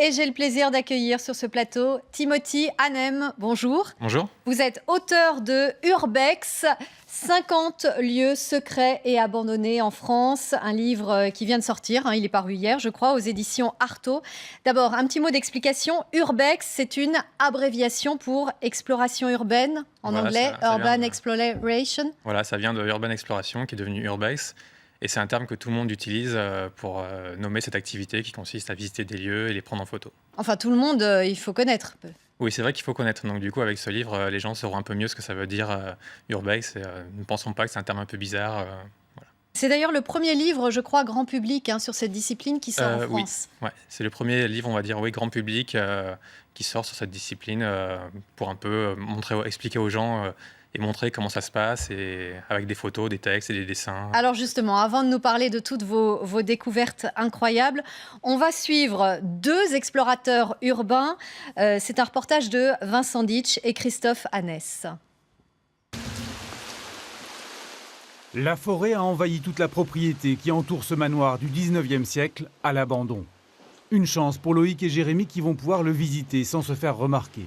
Et j'ai le plaisir d'accueillir sur ce plateau Timothy Hanem. Bonjour. Bonjour. Vous êtes auteur de Urbex, 50 lieux secrets et abandonnés en France, un livre qui vient de sortir, il est paru hier, je crois, aux éditions Artaud. D'abord, un petit mot d'explication. Urbex, c'est une abréviation pour exploration urbaine, en anglais, Urban Exploration. Voilà, ça vient de Urban Exploration, qui est devenu Urbex. Et c'est un terme que tout le monde utilise pour nommer cette activité qui consiste à visiter des lieux et les prendre en photo. Enfin, tout le monde, il faut connaître. Oui, c'est vrai qu'il faut connaître. Donc du coup, avec ce livre, les gens sauront un peu mieux ce que ça veut dire Urbex. Et, ne pensons pas que c'est un terme un peu bizarre. Voilà. C'est d'ailleurs le premier livre, je crois, grand public sur cette discipline qui sort en France. Oui, ouais, c'est le premier livre, on va dire, grand public qui sort sur cette discipline pour un peu expliquer aux gens et montrer comment ça se passe, et avec des photos, des textes et des dessins. Alors justement, avant de nous parler de toutes vos découvertes incroyables, on va suivre deux explorateurs urbains. C'est un reportage de Vincent Ditch et Christophe Annès. La forêt a envahi toute la propriété qui entoure ce manoir du 19e siècle à l'abandon. Une chance pour Loïc et Jérémy qui vont pouvoir le visiter sans se faire remarquer.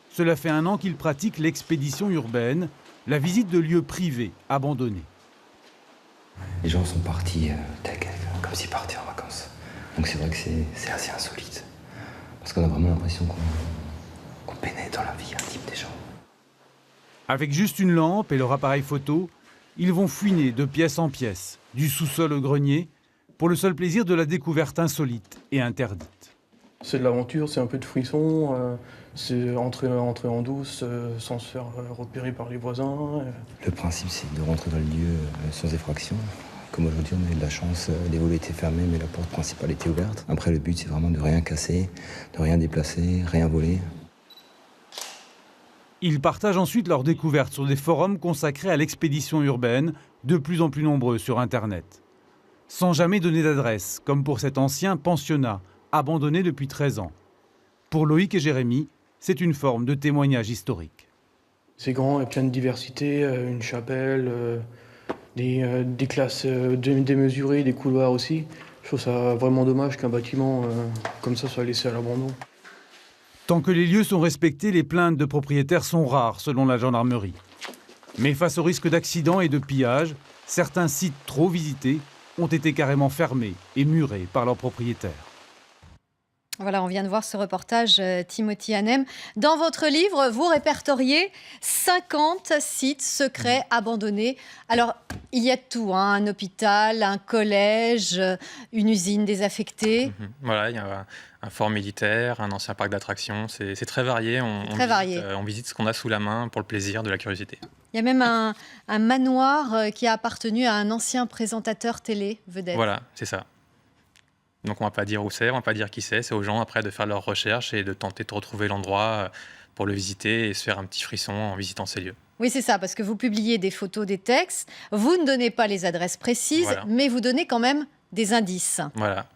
Cela fait 1 an qu'ils pratiquent l'expédition urbaine, la visite de lieux privés abandonnés. Les gens sont partis comme s'ils partaient en vacances. Donc c'est vrai que c'est assez insolite. Parce qu'on a vraiment l'impression qu'on pénètre dans la vie intime des gens. Avec juste une lampe et leur appareil photo, ils vont fouiner de pièce en pièce, du sous-sol au grenier, pour le seul plaisir de la découverte insolite et interdite. C'est de l'aventure, c'est un peu de frisson, c'est entrer en douce sans se faire repérer par les voisins. Le principe, c'est de rentrer dans le lieu sans effraction. Comme aujourd'hui, on a eu de la chance, les volets étaient fermés, mais la porte principale était ouverte. Après, le but, c'est vraiment de rien casser, de rien déplacer, rien voler. Ils partagent ensuite leurs découvertes sur des forums consacrés à l'expédition urbaine, de plus en plus nombreux sur Internet. Sans jamais donner d'adresse, comme pour cet ancien pensionnat, abandonné depuis 13 ans. Pour Loïc et Jérémy, c'est une forme de témoignage historique. C'est grand, il y a plein de diversité, une chapelle, des classes démesurées, des couloirs aussi. Je trouve ça vraiment dommage qu'un bâtiment comme ça soit laissé à l'abandon. Tant que les lieux sont respectés, les plaintes de propriétaires sont rares, selon la gendarmerie. Mais face au risque d'accidents et de pillages, certains sites trop visités ont été carrément fermés et murés par leurs propriétaires. Voilà, on vient de voir ce reportage, Timothy Hanem. Dans votre livre, vous répertoriez 50 sites secrets abandonnés. Alors, il y a tout, un hôpital, un collège, une usine désaffectée. Voilà, il y a un fort militaire, un ancien parc d'attractions. C'est très varié. On visite ce qu'on a sous la main pour le plaisir de la curiosité. Il y a même un manoir qui a appartenu à un ancien présentateur télé vedette. Voilà, c'est ça. Donc on ne va pas dire où c'est, on ne va pas dire qui c'est aux gens après de faire leurs recherches et de tenter de retrouver l'endroit pour le visiter et se faire un petit frisson en visitant ces lieux. Oui, c'est ça, parce que vous publiez des photos, des textes, vous ne donnez pas les adresses précises, voilà. Mais vous donnez quand même des indices. Voilà.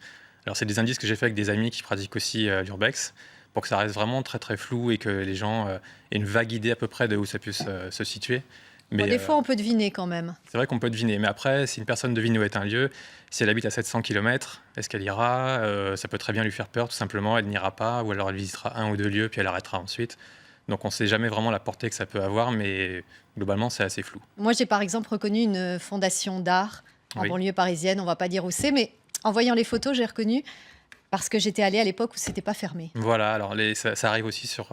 Alors c'est des indices que j'ai fait avec des amis qui pratiquent aussi l'urbex, pour que ça reste vraiment très très flou et que les gens aient une vague idée à peu près de où ça peut se situer. Mais des fois, on peut deviner quand même. C'est vrai qu'on peut deviner. Mais après, si une personne devine où est un lieu, si elle habite à 700 km, est-ce qu'elle ira ça peut très bien lui faire peur, tout simplement. Elle n'ira pas, ou alors elle visitera 1 ou 2 lieux, puis elle arrêtera ensuite. Donc on ne sait jamais vraiment la portée que ça peut avoir, mais globalement, c'est assez flou. Moi, j'ai par exemple reconnu une fondation d'art en banlieue parisienne. On ne va pas dire où c'est, mais en voyant les photos, j'ai reconnu. Parce que j'étais allée à l'époque où c'était pas fermé. Voilà, alors ça arrive aussi sur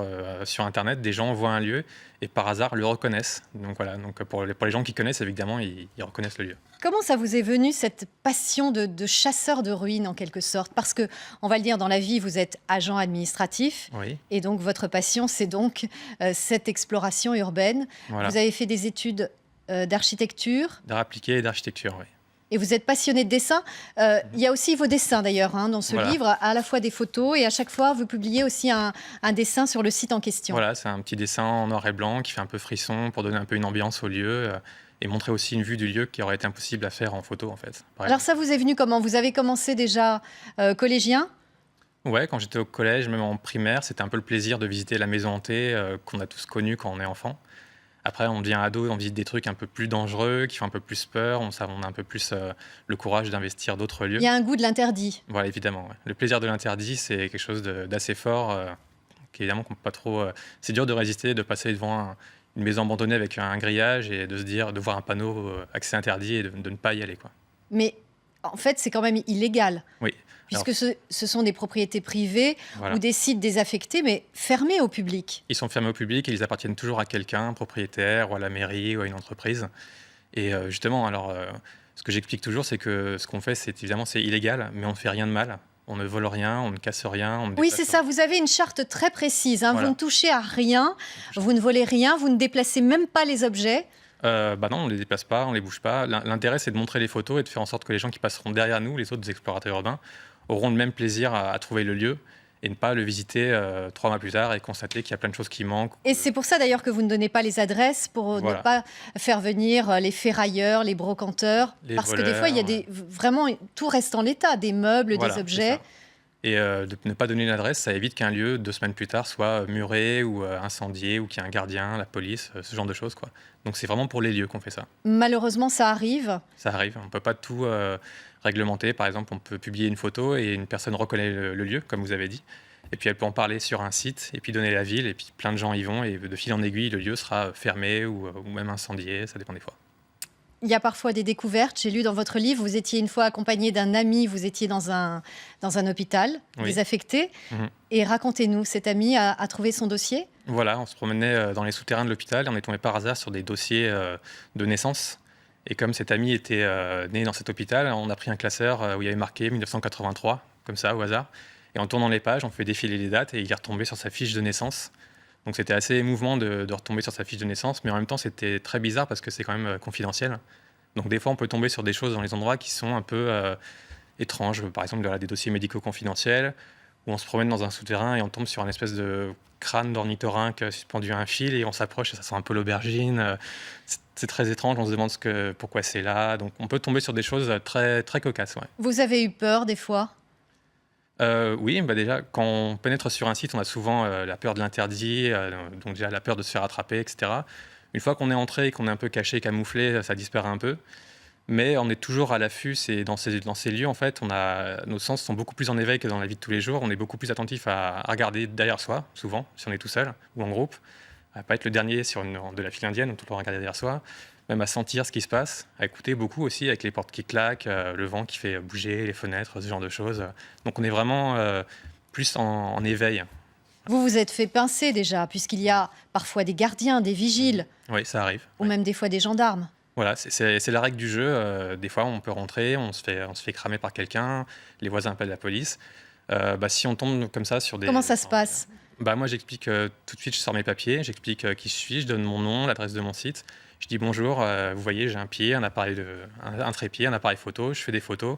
Internet, des gens voient un lieu et par hasard le reconnaissent. Donc voilà, donc pour les gens qui connaissent, évidemment, ils reconnaissent le lieu. Comment ça vous est venu cette passion de chasseur de ruines en quelque sorte? Parce que, on va le dire, dans la vie, vous êtes agent administratif. Oui. Et donc votre passion, c'est donc cette exploration urbaine. Voilà. Vous avez fait des études d'architecture. D'art appliqué et d'architecture, oui. Et vous êtes passionné de dessin. Il y a aussi vos dessins d'ailleurs dans ce livre, à la fois des photos et à chaque fois vous publiez aussi un dessin sur le site en question. Voilà, c'est un petit dessin en noir et blanc qui fait un peu frisson pour donner un peu une ambiance au lieu et montrer aussi une vue du lieu qui aurait été impossible à faire en photo en fait. Alors ça vous est venu comment? Vous avez commencé déjà collégien? Ouais, quand j'étais au collège, même en primaire, c'était un peu le plaisir de visiter la maison hantée qu'on a tous connue quand on est enfant. Après, on devient ado, on visite des trucs un peu plus dangereux, qui font un peu plus peur, on a un peu plus le courage d'investir d'autres lieux. Il y a un goût de l'interdit. Voilà, évidemment. Ouais. Le plaisir de l'interdit, c'est quelque chose d'assez fort, qui évidemment qu'on peut pas trop. C'est dur de résister, de passer devant une maison abandonnée avec un grillage et de se dire, de voir un panneau accès interdit et de ne pas y aller, quoi. Mais en fait, c'est quand même illégal. Oui. Puisque ce sont des propriétés privées Voilà. ou des sites désaffectés, mais fermés au public. Ils sont fermés au public et ils appartiennent toujours à quelqu'un, un propriétaire ou à la mairie ou à une entreprise. Et justement, alors, ce que j'explique toujours, c'est que ce qu'on fait, c'est évidemment c'est illégal, mais on ne fait rien de mal. On ne vole rien, on ne casse rien. On ne Oui, déplace c'est ça. Vous avez une charte très précise. Hein. Voilà. Vous ne touchez à rien, vous ne volez rien, vous ne déplacez même pas les objets. Non, on ne les déplace pas, on ne les bouge pas. L'intérêt, c'est de montrer les photos et de faire en sorte que les gens qui passeront derrière nous, les autres explorateurs urbains, auront le même plaisir à trouver le lieu et ne pas le visiter 3 mois plus tard et constater qu'il y a plein de choses qui manquent. Et c'est pour ça d'ailleurs que vous ne donnez pas les adresses pour Voilà. ne pas faire venir les ferrailleurs, les brocanteurs. Les parce que des fois, il y a voleurs, vraiment, tout reste en l'état, des meubles, Voilà, des c'est objets. ça. Et de ne pas donner une adresse, ça évite qu'un lieu, 2 semaines plus tard, soit muré ou incendié ou qu'il y ait un gardien, la police, ce genre de choses, quoi. Donc c'est vraiment pour les lieux qu'on fait ça. Malheureusement, ça arrive. Ça arrive, on ne peut pas tout réglementer. Par exemple, on peut publier une photo et une personne reconnaît le lieu, comme vous avez dit. Et puis elle peut en parler sur un site et puis donner la ville. Et puis plein de gens y vont et de fil en aiguille, le lieu sera fermé ou même incendié, ça dépend des fois. Il y a parfois des découvertes. J'ai lu dans votre livre, vous étiez une fois accompagné d'un ami, vous étiez dans un hôpital Oui. désaffecté. Mhm. Et racontez-nous, cet ami a trouvé son dossier? Voilà, on se promenait dans les souterrains de l'hôpital et on est tombé par hasard sur des dossiers de naissance. Et comme cet ami était né dans cet hôpital, on a pris un classeur où il y avait marqué 1983, comme ça, au hasard. Et en tournant les pages, on fait défiler les dates et il est retombé sur sa fiche de naissance. Donc c'était assez émouvant de retomber sur sa fiche de naissance, mais en même temps c'était très bizarre parce que c'est quand même confidentiel. Donc des fois on peut tomber sur des choses dans les endroits qui sont un peu étranges. Par exemple, voilà, des dossiers médicaux confidentiels, où on se promène dans un souterrain et on tombe sur une espèce de crâne d'ornithorynque suspendu à un fil et on s'approche et ça sent un peu l'aubergine. C'est très étrange, on se demande pourquoi c'est là. Donc on peut tomber sur des choses très, très cocasses. Ouais. Vous avez eu peur des fois? Oui, déjà, quand on pénètre sur un site, on a souvent la peur de l'interdit, donc déjà la peur de se faire attraper, etc. Une fois qu'on est entré et qu'on est un peu caché, camouflé, ça disparaît un peu. Mais on est toujours à l'affût. Dans ces lieux, en fait, nos sens sont beaucoup plus en éveil que dans la vie de tous les jours. On est beaucoup plus attentif à regarder derrière soi, souvent, si on est tout seul ou en groupe. À ne pas être le dernier de la file indienne, on tout le temps regarder derrière soi. Même à sentir ce qui se passe, à écouter beaucoup aussi, avec les portes qui claquent, le vent qui fait bouger les fenêtres, ce genre de choses. Donc on est vraiment plus en éveil. Vous vous êtes fait pincer déjà, puisqu'il y a parfois des gardiens, des vigiles, Oui, ça arrive. ou même des fois des gendarmes. Voilà, c'est la règle du jeu. Des fois, on peut rentrer, on se fait cramer par quelqu'un, les voisins appellent la police. Si on tombe comme ça sur des... Comment ça se passe? Moi, j'explique tout de suite, je sors mes papiers, j'explique qui je suis, je donne mon nom, l'adresse de mon site. Je dis bonjour, vous voyez, j'ai un pied, un trépied, un appareil photo, je fais des photos.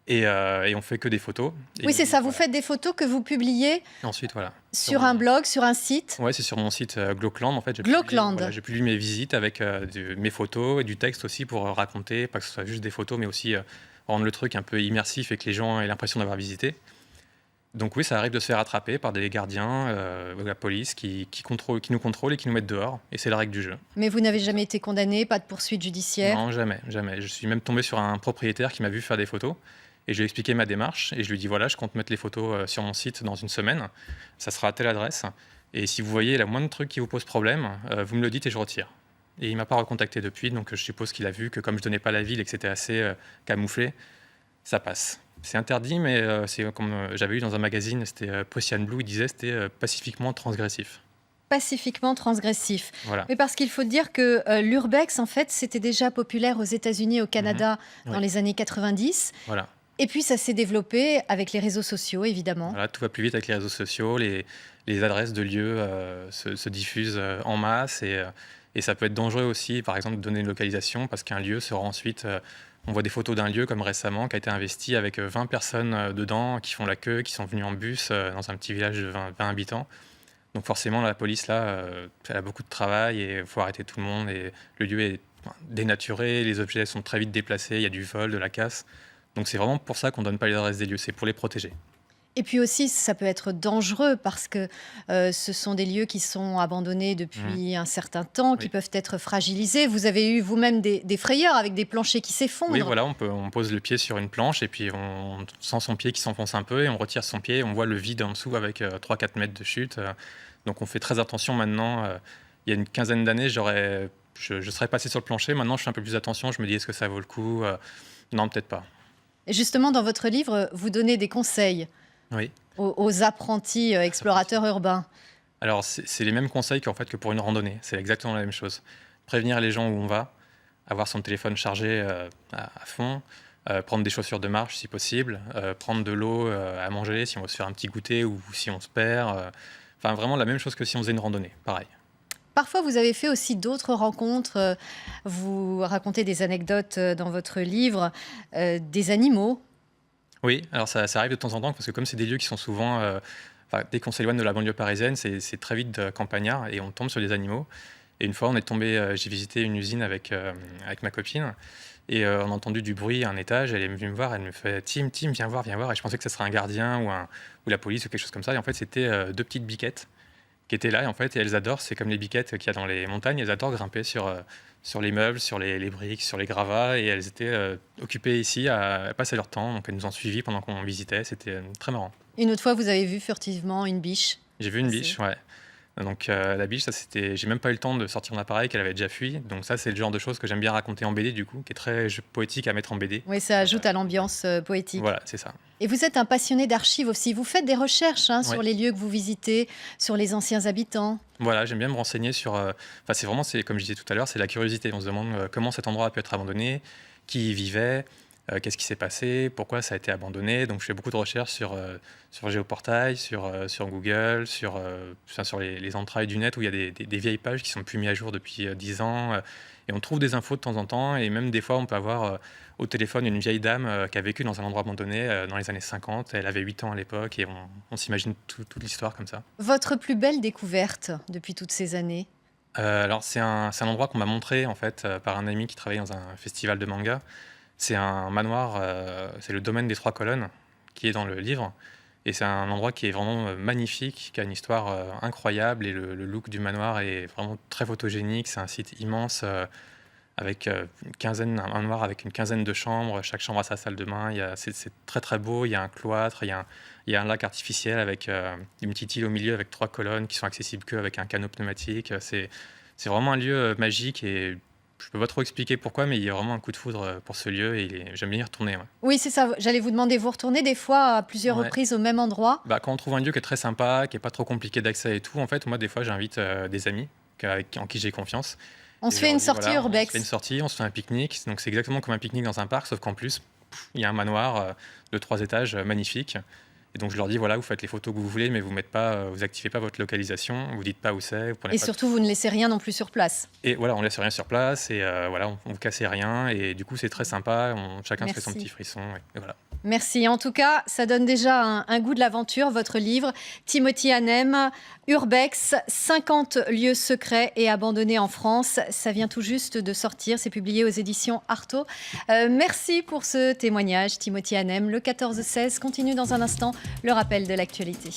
Et on fait que des photos. Oui, c'est ça, vous voilà. faites des photos que vous publiez Ensuite, voilà. sur un blog, sur un site. Ouais, c'est sur mon site Glockland. En fait, Glockland. je publie mes visites avec mes photos et du texte aussi pour raconter, pas que ce soit juste des photos, mais aussi rendre le truc un peu immersif et que les gens aient l'impression d'avoir visité. Donc oui, ça arrive de se faire attraper par des gardiens de la police qui nous contrôlent et qui nous mettent dehors. Et c'est la règle du jeu. Mais vous n'avez jamais été condamné, pas de poursuite judiciaire? Non, jamais, jamais. Je suis même tombé sur un propriétaire qui m'a vu faire des photos. Et je lui ai expliqué ma démarche. Et je lui ai dit, voilà, je compte mettre les photos sur mon site dans une semaine. Ça sera à telle adresse. Et si vous voyez la moindre truc qui vous pose problème, vous me le dites et je retire. Et il ne m'a pas recontacté depuis. Donc je suppose qu'il a vu que comme je ne donnais pas la ville et que c'était assez camouflé, ça passe. C'est interdit, mais c'est comme j'avais eu dans un magazine, c'était Prussian Blue, il disait c'était pacifiquement transgressif. Pacifiquement transgressif. Voilà. Mais parce qu'il faut dire que l'urbex, en fait, c'était déjà populaire aux États-Unis et au Canada dans Oui. les années 90. Voilà. Et puis, ça s'est développé avec les réseaux sociaux, évidemment. Voilà, tout va plus vite avec les réseaux sociaux, les adresses de lieux se diffusent en masse et ça peut être dangereux aussi, par exemple, de donner une localisation parce qu'un lieu sera ensuite... on voit des photos d'un lieu comme récemment qui a été investi avec 20 personnes dedans qui font la queue, qui sont venues en bus dans un petit village de 20 habitants. Donc forcément, la police, là, elle a beaucoup de travail et il faut arrêter tout le monde. Et le lieu est dénaturé, les objets sont très vite déplacés, il y a du vol, de la casse. Donc c'est vraiment pour ça qu'on ne donne pas les adresses des lieux, c'est pour les protéger. Et puis aussi, ça peut être dangereux parce que ce sont des lieux qui sont abandonnés depuis un certain temps, qui Oui. peuvent être fragilisés. Vous avez eu vous-même des frayeurs avec des planchers qui Oui, s'effondrent. voilà, on pose le pied sur une planche et puis on sent son pied qui s'enfonce un peu et on retire son pied et on voit le vide en dessous avec 3-4 mètres de chute. Donc on fait très attention maintenant. Il y a une quinzaine d'années, je serais passé sur le plancher. Maintenant, je fais un peu plus attention. Je me dis, est-ce que ça vaut le coup? Non, peut-être pas. Et justement, dans votre livre, vous donnez des conseils Oui. aux apprentis explorateurs urbains. Alors, c'est les mêmes conseils qu'en fait que pour une randonnée. C'est exactement la même chose. Prévenir les gens où on va, avoir son téléphone chargé à fond, prendre des chaussures de marche si possible, prendre de l'eau à manger si on veut se faire un petit goûter ou si on se perd. Enfin, vraiment la même chose que si on faisait une randonnée, pareil. Parfois, vous avez fait aussi d'autres rencontres. Vous racontez des anecdotes dans votre livre, des animaux. Oui, alors ça arrive de temps en temps parce que comme c'est des lieux qui sont souvent, dès qu'on s'éloigne de la banlieue parisienne, c'est très vite campagnard et on tombe sur des animaux. Et une fois, on est tombé, j'ai visité une usine avec ma copine et on a entendu du bruit à un étage. Elle est venue me voir, elle me fait Tim, viens voir, viens voir. Et je pensais que ce serait un gardien ou la police ou quelque chose comme ça. Et en fait, c'était deux petites biquettes qui étaient là. Et en fait, elles adorent, c'est comme les biquettes qu'il y a dans les montagnes, elles adorent grimper sur les meubles, sur les briques, sur les gravats. Et elles étaient occupées ici à passer leur temps. Donc elles nous ont suivis pendant qu'on visitait. C'était très marrant. Une autre fois, vous avez vu furtivement une biche. J'ai vu une C'est- biche, ouais. Donc la biche, ça c'était, j'ai même pas eu le temps de sortir mon appareil qu'elle avait déjà fui. Donc ça, c'est le genre de choses que j'aime bien raconter en BD du coup, qui est très poétique à mettre en BD. Oui, ça ajoute à l'ambiance poétique. Voilà, c'est ça. Et vous êtes un passionné d'archives aussi. Vous faites des recherches sur Ouais. les lieux que vous visitez, sur les anciens habitants. Voilà, j'aime bien me renseigner sur. Enfin, c'est vraiment, c'est comme je disais tout à l'heure, c'est la curiosité. On se demande comment cet endroit a pu être abandonné, qui y vivait, qu'est-ce qui s'est passé, pourquoi ça a été abandonné. Donc, je fais beaucoup de recherches sur Géoportail, sur Google, sur les entrailles du net où il y a des vieilles pages qui sont plus mises à jour depuis 10 ans. Et on trouve des infos de temps en temps. Et même des fois, on peut avoir au téléphone une vieille dame qui a vécu dans un endroit abandonné dans les années 50. Elle avait 8 ans à l'époque et on s'imagine toute l'histoire comme ça. Votre plus belle découverte depuis toutes ces années? Alors, c'est un endroit qu'on m'a montré en fait par un ami qui travaille dans un festival de manga. C'est un manoir, c'est le domaine des Trois Colonnes qui est dans le livre. Et c'est un endroit qui est vraiment magnifique, qui a une histoire incroyable. Et le look du manoir est vraiment très photogénique. C'est un site immense avec un manoir avec une quinzaine de chambres. Chaque chambre a sa salle de bain. C'est très très beau. Il y a un cloître, il y a un lac artificiel avec une petite île au milieu avec 3 colonnes qui sont accessibles qu'avec un canot pneumatique. C'est vraiment un lieu magique et je peux pas trop expliquer pourquoi, mais il y a vraiment un coup de foudre pour ce lieu et j'aime bien y retourner. Ouais. Oui, c'est ça. J'allais vous demander, vous retournez des fois à plusieurs Ouais. reprises au même endroit? Bah, quand on trouve un lieu qui est très sympa, qui est pas trop compliqué d'accès et tout, en fait, moi, des fois, j'invite des amis en qui j'ai confiance. On Et se je fait leur une dis, sortie voilà, on se urbex. fait une sortie, on se fait un pique-nique. Donc, c'est exactement comme un pique-nique dans un parc, sauf qu'en plus, il y a un manoir de 3 étages magnifique. Et donc, je leur dis, voilà, vous faites les photos que vous voulez, mais vous activez pas votre localisation, vous dites pas où c'est, vous prenez Et pas. surtout, vous ne laissez rien non plus sur place. Et voilà, on laisse rien sur place et voilà, on vous casse rien. Et du coup, c'est très sympa. Chacun se fait son Merci. petit frisson. Et voilà. Merci. En tout cas, ça donne déjà un goût de l'aventure, votre livre. Timothy Hanem, Urbex, 50 lieux secrets et abandonnés en France. Ça vient tout juste de sortir. C'est publié aux éditions Artaud. Merci pour ce témoignage, Timothy Hanem. Le 14-16 continue dans un instant le rappel de l'actualité.